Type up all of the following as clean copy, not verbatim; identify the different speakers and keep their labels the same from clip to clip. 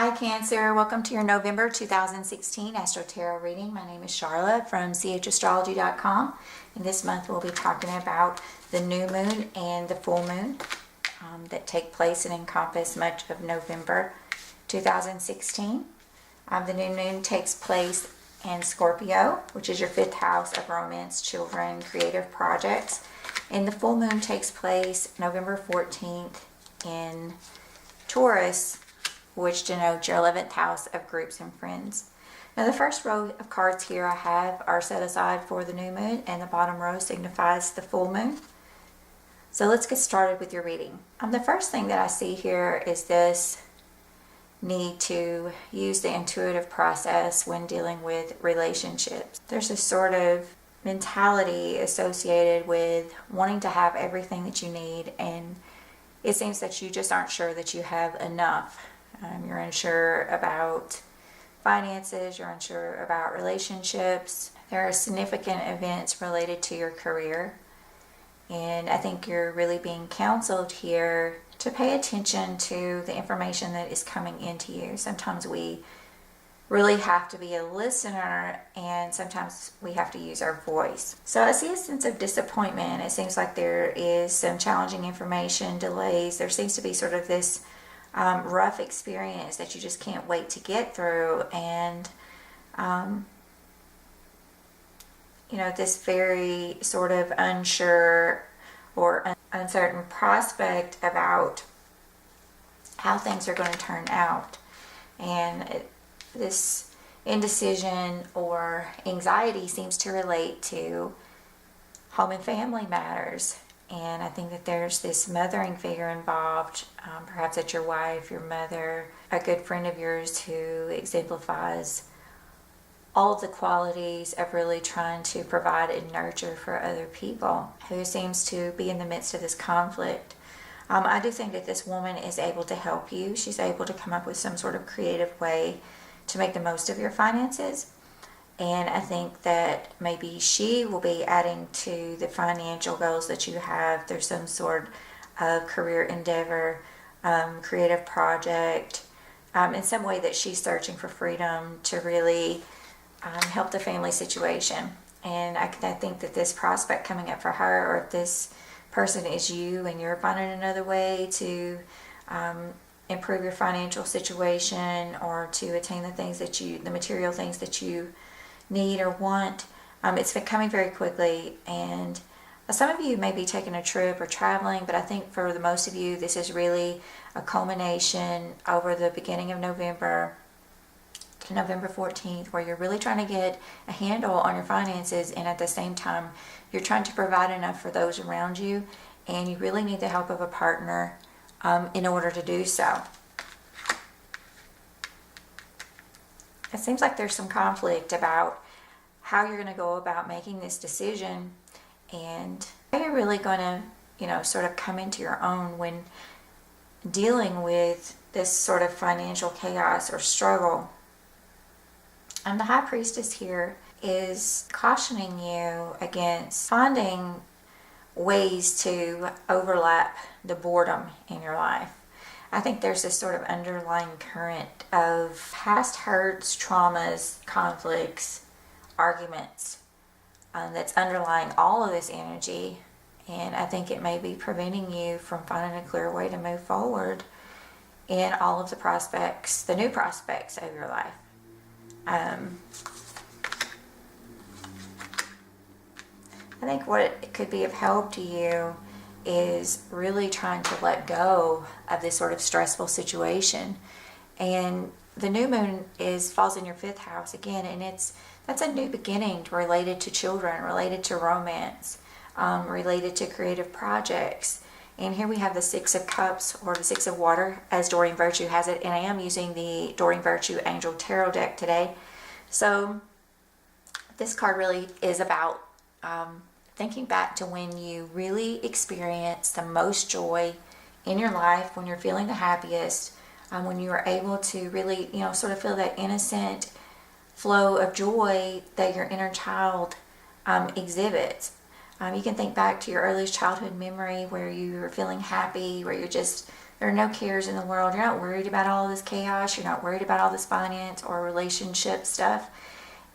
Speaker 1: Hi Cancer, welcome to your November 2016 Astro Tarot reading. My name is Charlotte from Astrology.com, and this month we'll be talking about the new moon and the full moon that take place and encompass much of November 2016. The new moon takes place in Scorpio, which is your fifth house of romance, children, creative projects, and the full moon takes place November 14th in Taurus, which denotes your 11th house of groups and friends. Now the first row of cards here I have are set aside for the new moon, and the bottom row signifies the full moon. So let's get started with your reading. The first thing that I see here is this need to use the intuitive process when dealing with relationships. There's this sort of mentality associated with wanting to have everything that you need, and it seems that you just aren't sure that you have enough. You're unsure about finances, you're unsure about relationships. There are significant events related to your career, and I think you're really being counseled here to pay attention to the information that is coming into you. Sometimes we really have to be a listener, and sometimes we have to use our voice. So I see a sense of disappointment. It seems like there is some challenging information, delays. There seems to be sort of this rough experience that you just can't wait to get through, and this very sort of unsure or uncertain prospect about how things are going to turn out, and this indecision or anxiety seems to relate to home and family matters. And I think that there's this mothering figure involved, perhaps it's your wife, your mother, a good friend of yours who exemplifies all of the qualities of really trying to provide and nurture for other people, who seems to be in the midst of this conflict. I do think that this woman is able to help you. She's able to come up with some sort of creative way to make the most of your finances. And I think that maybe she will be adding to the financial goals that you have. There's some sort of career endeavor, creative project, in some way that she's searching for freedom to really help the family situation. And I think that this prospect coming up for her, or if this person is you and you're finding another way to improve your financial situation or to attain the material things that you need or want, it's been coming very quickly. And some of you may be taking a trip or traveling, but I think for the most of you this is really a culmination over the beginning of November to November 14th, where you're really trying to get a handle on your finances, and at the same time you're trying to provide enough for those around you, and you really need the help of a partner in order to do so. It seems like there's some conflict about how you're going to go about making this decision, and how you're really going to, sort of come into your own when dealing with this sort of financial chaos or struggle. And the High Priestess here is cautioning you against finding ways to overlap the boredom in your life. I think there's this sort of underlying current of past hurts, traumas, conflicts, arguments that's underlying all of this energy, and I think it may be preventing you from finding a clear way to move forward in all of the new prospects of your life. I think what could be of help to you is really trying to let go of this sort of stressful situation. And the new moon falls in your fifth house again, and that's a new beginning related to children, related to romance, related to creative projects. And here we have the Six of Cups, or the Six of Water, as Doreen Virtue has it, and I am using the Doreen Virtue Angel Tarot deck today. So this card really is about thinking back to when you really experience the most joy in your life, when you're feeling the happiest, when you are able to really, sort of feel that innocent flow of joy that your inner child exhibits. You can think back to your earliest childhood memory where you were feeling happy, where you're just There are no cares in the world. You're not worried about all this chaos. You're not worried about all this finance or relationship stuff.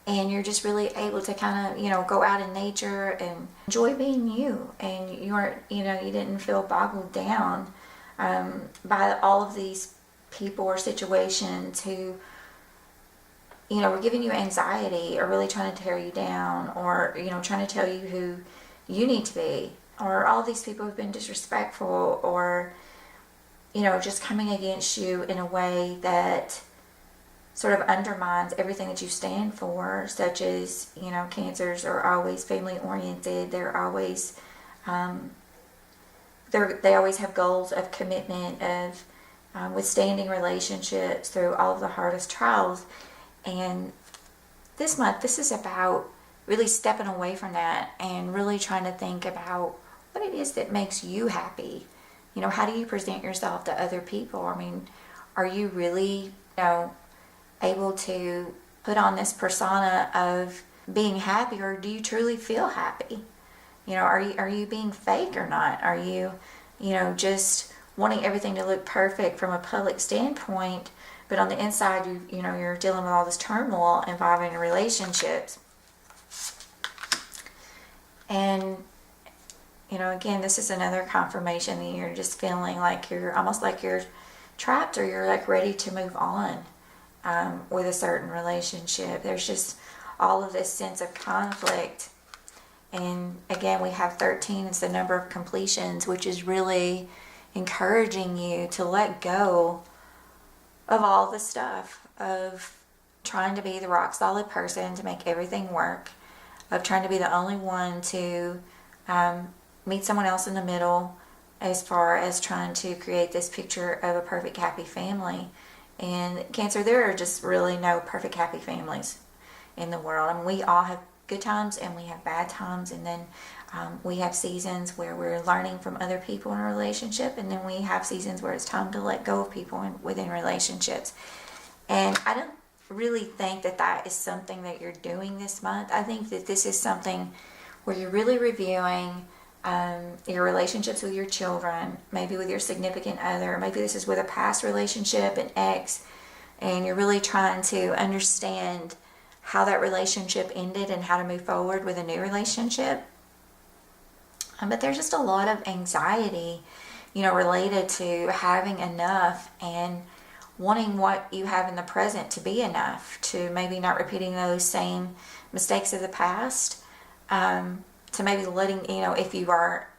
Speaker 1: And you're just really able to kind of, go out in nature and enjoy being you. And you weren't, you didn't feel boggled down by all of these people or situations who, were giving you anxiety or really trying to tear you down, or, trying to tell you who you need to be, or all these people who've been disrespectful, or, just coming against you in a way that sort of undermines everything that you stand for, such as, Cancers are always family oriented. They're always, they always have goals of commitment, of withstanding relationships through all of the hardest trials. And this month, this is about really stepping away from that and really trying to think about what it is that makes you happy. How do you present yourself to other people? I mean, are you really, able to put on this persona of being happy, or do you truly feel happy? Are you being fake or not? Are you, just wanting everything to look perfect from a public standpoint, but on the inside, you're dealing with all this turmoil involving relationships. And, again, this is another confirmation that you're just feeling like you're almost like you're trapped, or you're like ready to move on with a certain relationship. There's just all of this sense of conflict. And again, we have 13 as the number of completions, which is really encouraging you to let go of all the stuff of trying to be the rock solid person to make everything work, of trying to be the only one to meet someone else in the middle, as far as trying to create this picture of a perfect happy family. And Cancer, there are just really no perfect happy families in the world. I mean, we all have good times and we have bad times, and then we have seasons where we're learning from other people in a relationship, and then we have seasons where it's time to let go of people within relationships. And I don't really think that that is something that you're doing this month. I think that this is something where you're really reviewing your relationships with your children, maybe with your significant other, maybe this is with a past relationship, an ex, and you're really trying to understand how that relationship ended and how to move forward with a new relationship. But there's just a lot of anxiety, related to having enough and wanting what you have in the present to be enough, to maybe not repeating those same mistakes of the past, to maybe letting, if you are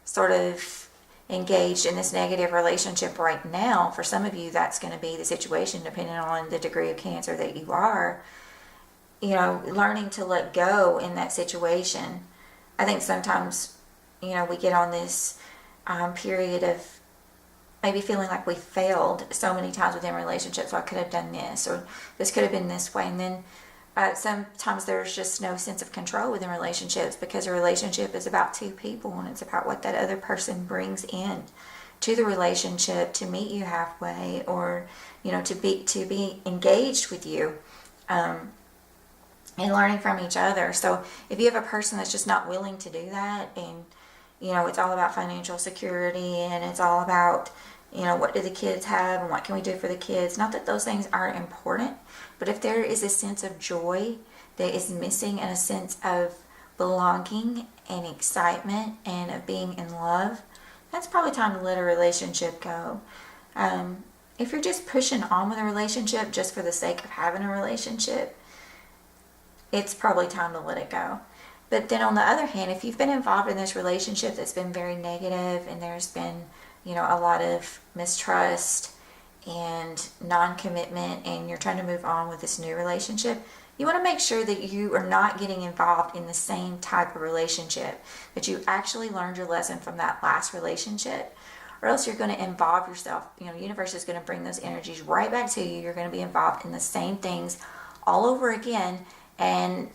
Speaker 1: sort of engaged in this negative relationship right now, for some of you that's going to be the situation depending on the degree of Cancer that you are, learning to let go in that situation. I think sometimes, we get on this period of maybe feeling like we failed so many times within relationships. So I could have done this, or this could have been this way. And then sometimes there's just no sense of control within relationships, because a relationship is about two people, and it's about what that other person brings in to the relationship to meet you halfway, or to be engaged with you, and learning from each other. So if you have a person that's just not willing to do that, and it's all about financial security, and it's all about what do the kids have and what can we do for the kids. Not that those things aren't important, but if there is a sense of joy that is missing, and a sense of belonging and excitement and of being in love, that's probably time to let a relationship go. If you're just pushing on with a relationship just for the sake of having a relationship, it's probably time to let it go. But then on the other hand, if you've been involved in this relationship that's been very negative, and there's been, a lot of mistrust and non-commitment, and you're trying to move on with this new relationship, you want to make sure that you are not getting involved in the same type of relationship, that you actually learned your lesson from that last relationship, or else you're going to involve yourself. The universe is going to bring those energies right back to you. You're going to be involved in the same things all over again, and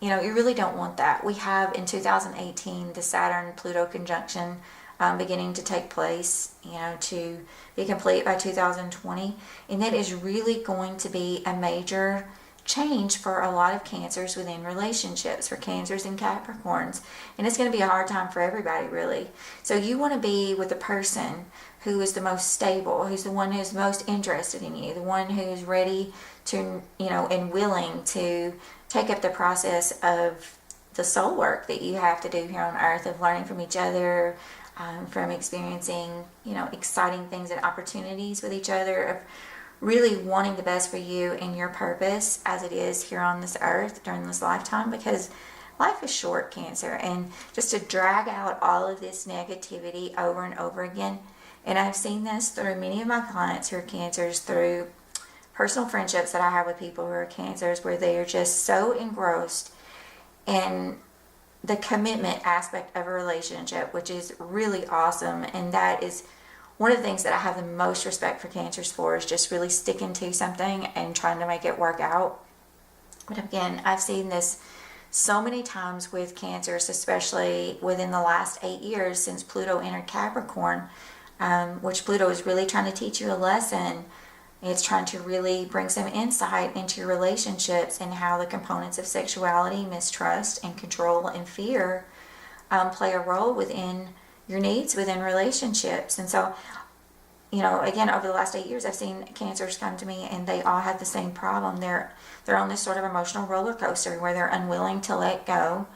Speaker 1: you really don't want that. We have in 2018 the Saturn-Pluto conjunction beginning to take place, to be complete by 2020. And that is really going to be a major change for a lot of Cancers within relationships, for Cancers and Capricorns. And it's going to be a hard time for everybody, really. So you want to be with the person who is the most stable, who's the one who's most interested in you, the one who's ready to, and willing to take up the process of the soul work that you have to do here on earth, of learning from each other, from experiencing, exciting things and opportunities with each other, of really wanting the best for you and your purpose as it is here on this earth during this lifetime, because life is short, Cancer, and just to drag out all of this negativity over and over again. And I've seen this through many of my clients who are Cancers, through personal friendships that I have with people who are Cancers, where they are just so engrossed in the commitment aspect of a relationship, which is really awesome. And that is one of the things that I have the most respect for Cancers for, is just really sticking to something and trying to make it work out. But again, I've seen this so many times with Cancers, especially within the last 8 years since Pluto entered Capricorn, which Pluto is really trying to teach you a lesson. It's trying to really bring some insight into your relationships and how the components of sexuality, mistrust, and control and fear play a role within your needs within relationships. And so, again, over the last 8 years, I've seen Cancers come to me and they all have the same problem. They're on this sort of emotional roller coaster where they're unwilling to let go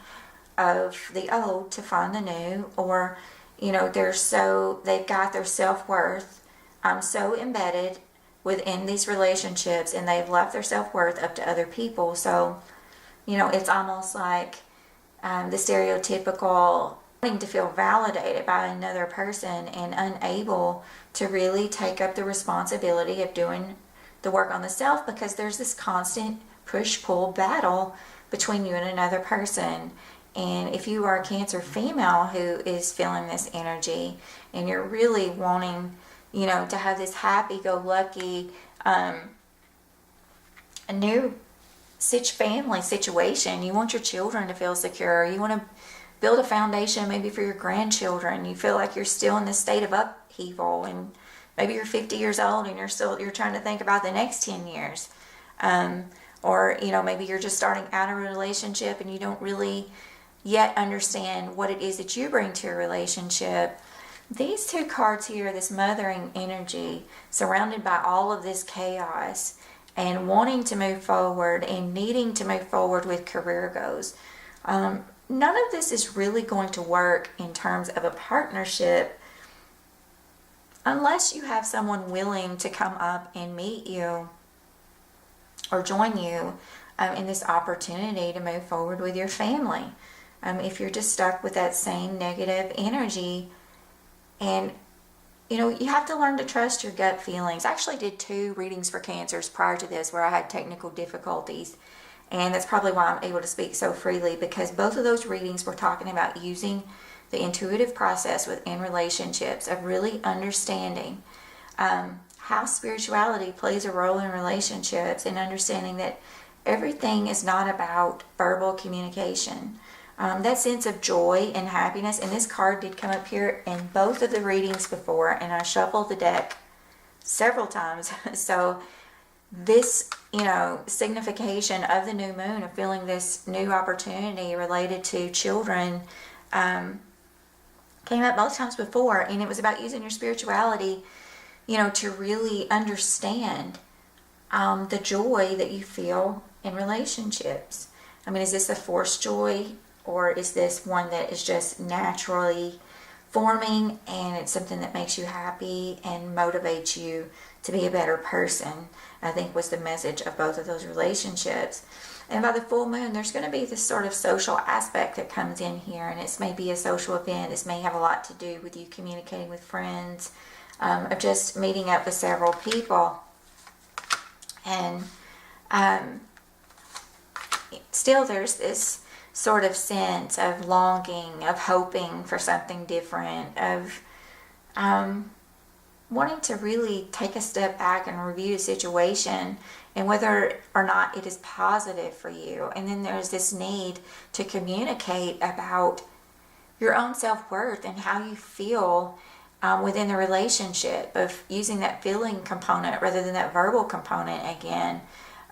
Speaker 1: of the old to find the new, or, they've got their self-worth so embedded within these relationships, and they've left their self-worth up to other people. So, it's almost like the stereotypical wanting to feel validated by another person and unable to really take up the responsibility of doing the work on the self, because there's this constant push-pull battle between you and another person. And if you are a Cancer female who is feeling this energy and you're really wanting, to have this happy-go-lucky, a new family situation, you want your children to feel secure, you want to build a foundation maybe for your grandchildren, you feel like you're still in this state of upheaval, and maybe you're 50 years old and you're trying to think about the next 10 years. Or, maybe you're just starting out a relationship and you don't really yet understand what it is that you bring to a relationship. These two cards here, this mothering energy, surrounded by all of this chaos and wanting to move forward and needing to move forward with career goals. None of this is really going to work in terms of a partnership unless you have someone willing to come up and meet you or join you in this opportunity to move forward with your family. If you're just stuck with that same negative energy, and you have to learn to trust your gut feelings. I actually did 2 readings for Cancers prior to this where I had technical difficulties, and that's probably why I'm able to speak so freely, because both of those readings were talking about using the intuitive process within relationships of really understanding how spirituality plays a role in relationships, and understanding that everything is not about verbal communication. That sense of joy and happiness, and this card did come up here in both of the readings before, and I shuffled the deck several times. So this, signification of the new moon, of feeling this new opportunity related to children, came up both times before, and it was about using your spirituality, to really understand the joy that you feel in relationships. Is this a forced joy? Or is this one that is just naturally forming, and it's something that makes you happy and motivates you to be a better person? I think was the message of both of those relationships. And by the full moon, there's going to be this sort of social aspect that comes in here, and it's maybe a social event. This may have a lot to do with you communicating with friends, of just meeting up with several people. And still there's this sort of sense of longing, of hoping for something different, of wanting to really take a step back and review the situation and whether or not it is positive for you. And then there's this need to communicate about your own self-worth and how you feel within the relationship, of using that feeling component rather than that verbal component again.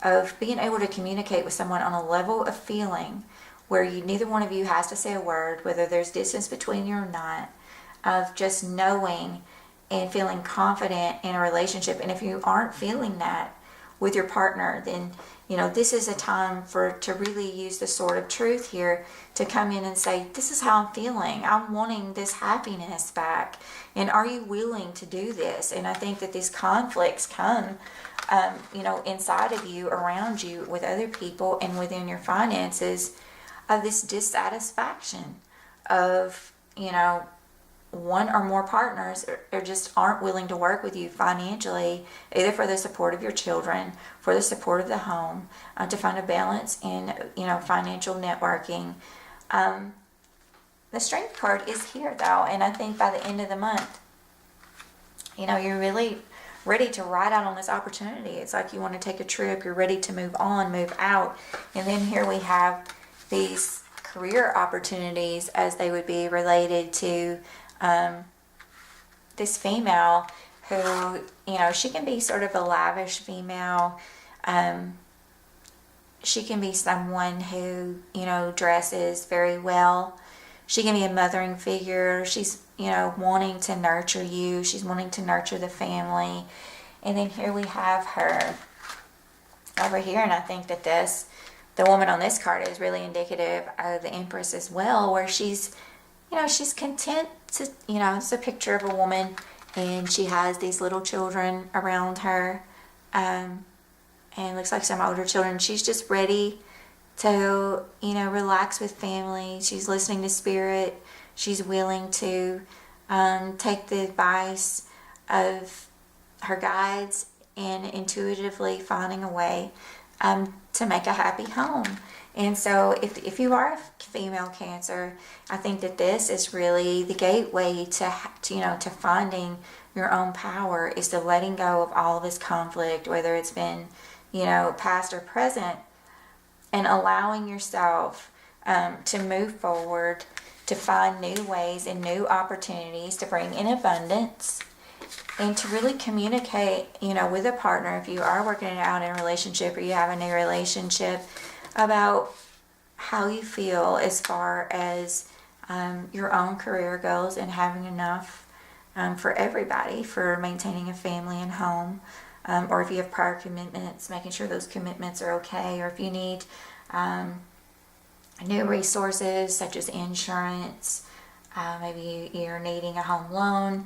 Speaker 1: of being able to communicate with someone on a level of feeling where neither one of you has to say a word, whether there's distance between you or not, of just knowing and feeling confident in a relationship. And if you aren't feeling that with your partner, then this is a time to really use the sword of truth here to come in and say, this is how I'm feeling. I'm wanting this happiness back. And are you willing to do this? And I think that these conflicts come, inside of you, around you, with other people, and within your finances, of this dissatisfaction of, one or more partners or just aren't willing to work with you financially, either for the support of your children, for the support of the home, to find a balance in, financial networking. The Strength card is here, though, and I think by the end of the month, you're really ready to ride out on this opportunity. It's like you want to take a trip, you're ready to move on, move out. And then here we have these career opportunities, as they would be related to this female who, she can be sort of a lavish female. She can be someone who, dresses very well. She can be a mothering figure. She's, wanting to nurture you. She's wanting to nurture the family. And then here we have her over here, and I think that the woman on this card is really indicative of the Empress as well, where she's content to, it's a picture of a woman, and she has these little children around her, and looks like some older children. She's just ready to, relax with family. She's listening to spirit. She's willing to take the advice of her guides and intuitively finding a way to make a happy home. And so if you are a female Cancer, I think that this is really the gateway to finding your own power, is to letting go of all this conflict, whether it's been, past or present, and allowing yourself to move forward, to find new ways and new opportunities to bring in abundance, and to really communicate, with a partner, if you are working it out in a relationship or you have a new relationship, about how you feel as far as your own career goes, and having enough for everybody, for maintaining a family and home, or if you have prior commitments, making sure those commitments are okay, or if you need new resources such as insurance, maybe you're needing a home loan.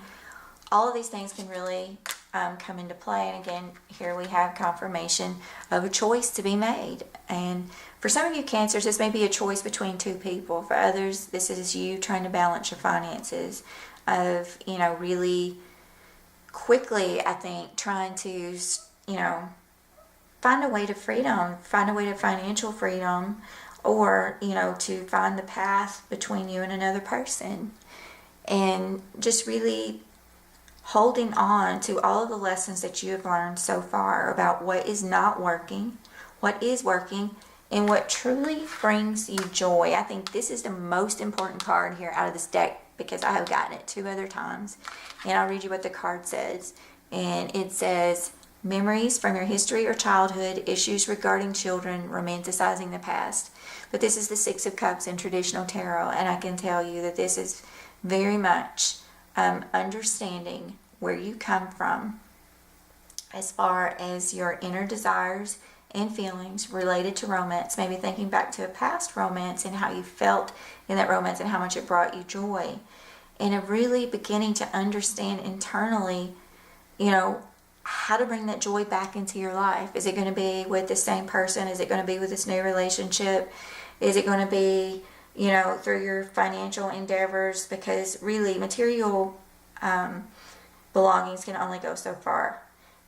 Speaker 1: All of these things can really come into play. And again, here we have confirmation of a choice to be made. And for some of you Cancers, this may be a choice between two people. For others, this is you trying to balance your finances, of, really quickly, I think, trying to, find a way to freedom, find a way to financial freedom, or, to find the path between you and another person. And just really holding on to all of the lessons that you have learned so far about what is not working, what is working, and what truly brings you joy. I think this is the most important card here out of this deck, because I have gotten it 2 other times. And I'll read you what the card says. And it says, memories from your history or childhood, issues regarding children, romanticizing the past. But this is the 6 of Cups in traditional tarot, and I can tell you that this is very much understanding where you come from as far as your inner desires and feelings related to romance, maybe thinking back to a past romance and how you felt in that romance and how much it brought you joy, and of really beginning to understand internally, how to bring that joy back into your life. Is it going to be with the same person? Is it going to be with this new relationship? Is it going to be, through your financial endeavors? Because really, material belongings can only go so far.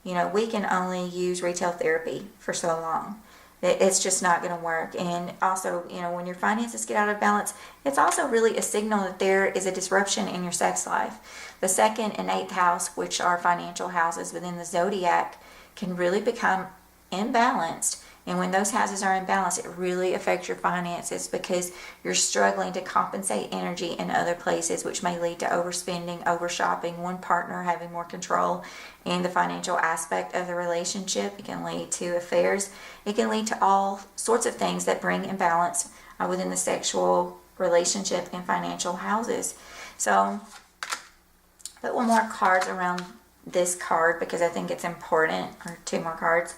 Speaker 1: We can only use retail therapy for so long. It's just not going to work. And also, when your finances get out of balance, it's also really a signal that there is a disruption in your sex life. The 2nd and 8th house, which are financial houses within the zodiac, can really become imbalanced. And when those houses are in balance, it really affects your finances because you're struggling to compensate energy in other places, which may lead to overspending, overshopping, one partner having more control in the financial aspect of the relationship. It can lead to affairs. It can lead to all sorts of things that bring imbalance within the sexual relationship and financial houses. So put one more card around this card because I think it's important, or two more cards.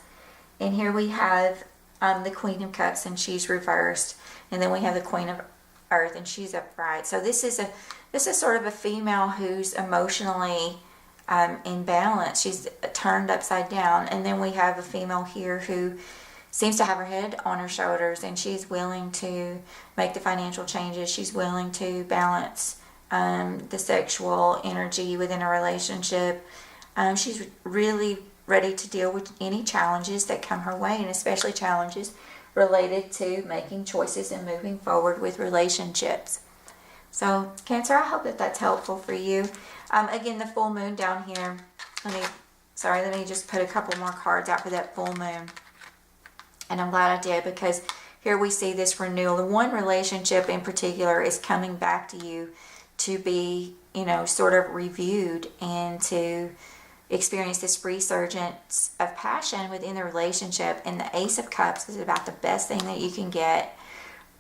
Speaker 1: And here we have the Queen of Cups, and she's reversed, and then we have the Queen of Earth, and she's upright. So this is sort of a female who's emotionally in balance. She's turned upside down, and then we have a female here who seems to have her head on her shoulders, and she's willing to make the financial changes. She's willing to balance the sexual energy within a relationship. She's really ready to deal with any challenges that come her way, and especially challenges related to making choices and moving forward with relationships. So Cancer, I hope that that's helpful for you. Again, the full moon down here, let me just put a couple more cards out for that full moon. And I'm glad I did, because here we see this renewal. The one relationship in particular is coming back to you to be, sort of reviewed and to experience this resurgence of passion within the relationship. And the Ace of Cups is about the best thing that you can get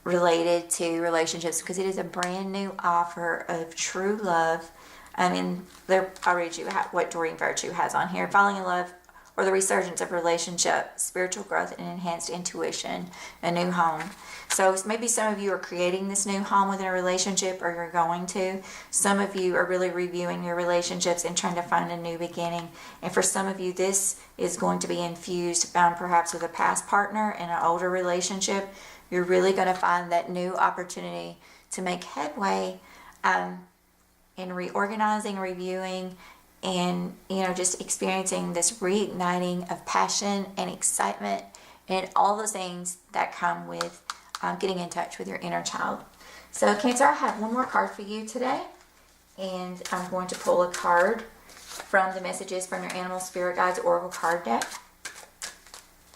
Speaker 1: related to relationships, because it is a brand new offer of true love. I'll read you what Doreen Virtue has on here. Falling in love, or the resurgence of relationship, spiritual growth, and enhanced intuition, a new home. So maybe some of you are creating this new home within a relationship, or you're going to. Some of you are really reviewing your relationships and trying to find a new beginning. And for some of you, this is going to be infused, perhaps with a past partner in an older relationship. You're really going to find that new opportunity to make headway in reorganizing, reviewing, and just experiencing this reigniting of passion and excitement and all the things that come with getting in touch with your inner child. So Cancer, I have one more card for you today, and I'm going to pull a card from the Messages from Your Animal Spirit Guides Oracle card deck.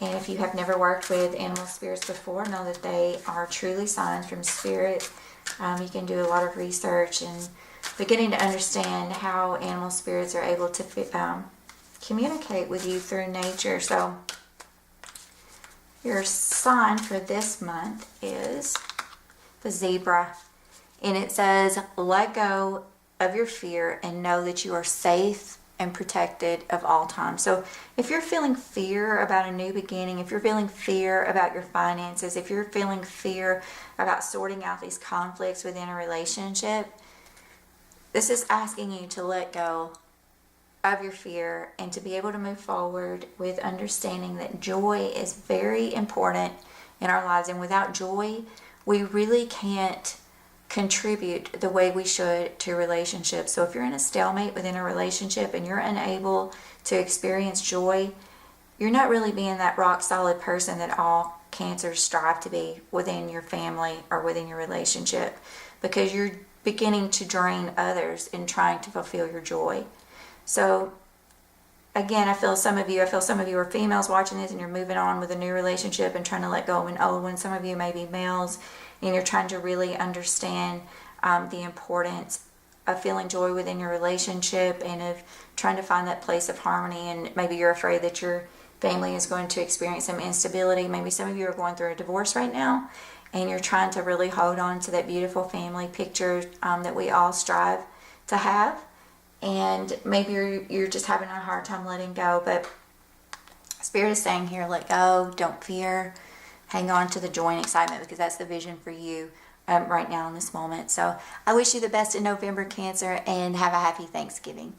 Speaker 1: And if you have never worked with animal spirits before, know that they are truly signs from spirit. You can do a lot of research and beginning to understand how animal spirits are able to communicate with you through nature. So your sign for this month is the zebra, and it says, let go of your fear and know that you are safe and protected of all time. So if you're feeling fear about a new beginning, if you're feeling fear about your finances, if you're feeling fear about sorting out these conflicts within a relationship, this is asking you to let go of your fear and to be able to move forward with understanding that joy is very important in our lives. And without joy, we really can't contribute the way we should to relationships. So if you're in a stalemate within a relationship and you're unable to experience joy, you're not really being that rock solid person that all Cancers strive to be within your family or within your relationship, because you're beginning to drain others in trying to fulfill your joy. So again, I feel some of you are females watching this and you're moving on with a new relationship and trying to let go of an old one. Some of you may be males and you're trying to really understand the importance of feeling joy within your relationship and of trying to find that place of harmony. And maybe you're afraid that your family is going to experience some instability. Maybe some of you are going through a divorce right now and you're trying to really hold on to that beautiful family picture that we all strive to have. And maybe you're just having a hard time letting go, but Spirit is saying here, let go, don't fear, hang on to the joy and excitement, because that's the vision for you right now in this moment. So I wish you the best in November, Cancer, and have a happy Thanksgiving.